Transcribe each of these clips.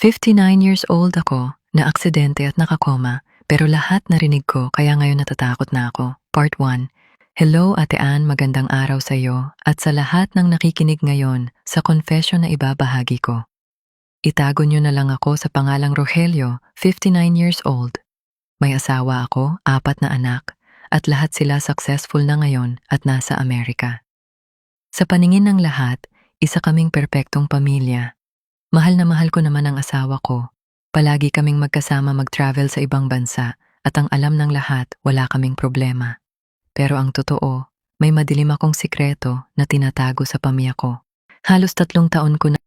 59 years old ako, na aksidente at nakakoma, pero lahat narinig ko kaya ngayon natatakot na ako. Part 1. Hello Ate Ann, magandang araw sa iyo at sa lahat ng nakikinig ngayon sa confession na ibabahagi ko. Itago niyo na lang ako sa pangalang Rogelio, 59 years old. May asawa ako, 4 na anak, at lahat sila successful na ngayon at nasa Amerika. Sa paningin ng lahat, isa kaming perpektong pamilya. Mahal na mahal ko naman ang asawa ko. Palagi kaming magkasama mag-travel sa ibang bansa at ang alam ng lahat, wala kaming problema. Pero ang totoo, may madilim akong sikreto na tinatago sa pamilya ko. Halos 3 taon ko na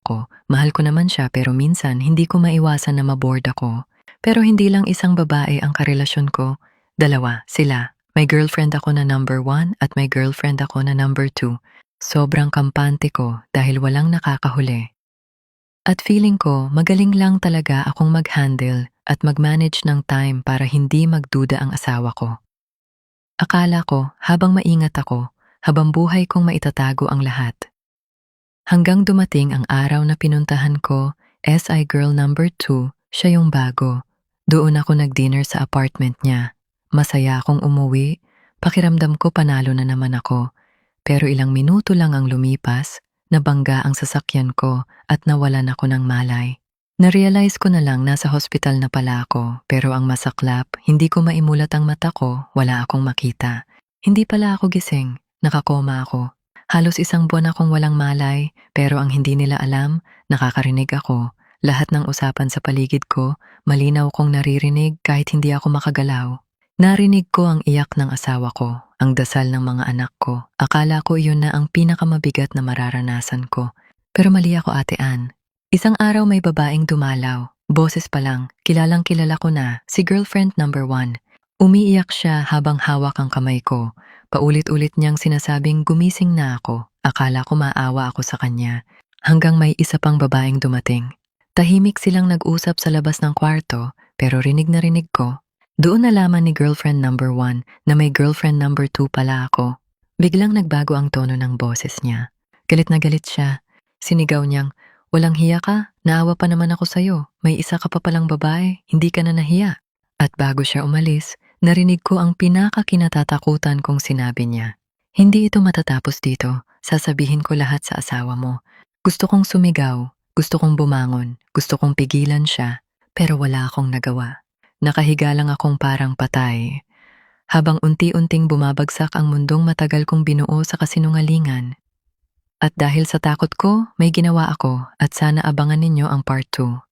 ako. Mahal ko naman siya pero minsan hindi ko maiwasan na mabored ako. Pero hindi lang isang babae ang karelasyon ko. 2 sila. May girlfriend ako na number 1 at may girlfriend ako na number 2. Sobrang kampante ko dahil walang nakakahuli. At feeling ko, magaling lang talaga akong mag-handle at mag-manage ng time para hindi magduda ang asawa ko. Akala ko, habang maingat ako, habang buhay kong maitatago ang lahat. Hanggang dumating ang araw na pinuntahan ko, SI girl number 2, siya yung bago. Doon ako nag-dinner sa apartment niya. Masaya akong umuwi, pakiramdam ko panalo na naman ako. Pero ilang minuto lang ang lumipas, nabangga ang sasakyan ko at nawalan ako ng malay. Narealize ko na lang nasa hospital na pala ako, pero ang masaklap, hindi ko maimulat ang mata ko, wala akong makita. Hindi pala ako gising, nakakoma ako. Halos 1 buwan akong walang malay, pero ang hindi nila alam, nakakarinig ako. Lahat ng usapan sa paligid ko, malinaw kong naririnig kahit hindi ako makagalaw. Narinig ko ang iyak ng asawa ko, ang dasal ng mga anak ko. Akala ko iyon na ang pinakamabigat na mararanasan ko. Pero mali ako Ate Ann. Isang araw may babaeng dumalaw. Boses pa lang, kilalang kilala ko na, si girlfriend number 1. Umiiyak siya habang hawak ang kamay ko. Paulit-ulit niyang sinasabing gumising na ako. Akala ko maawa ako sa kanya. Hanggang may isa pang babaeng dumating. Tahimik silang nag-usap sa labas ng kwarto, pero rinig na rinig ko. Doon nalaman ni girlfriend number 1 na may girlfriend number 2 pala ako. Biglang nagbago ang tono ng boses niya. Galit na galit siya. Sinigaw niyang, "Walang hiya ka? Naawa pa naman ako sa'yo. May isa ka pa palang babae, hindi ka na nahiya." At bago siya umalis, narinig ko ang pinakakinatatakutan kong sinabi niya. "Hindi ito matatapos dito. Sasabihin ko lahat sa asawa mo." Gusto kong sumigaw, gusto kong bumangon, gusto kong pigilan siya, pero wala akong nagawa. Nakahiga lang akong parang patay. Habang unti-unting bumabagsak ang mundong matagal kong binuo sa kasinungalingan. At dahil sa takot ko, may ginawa ako at sana abangan ninyo ang part 2.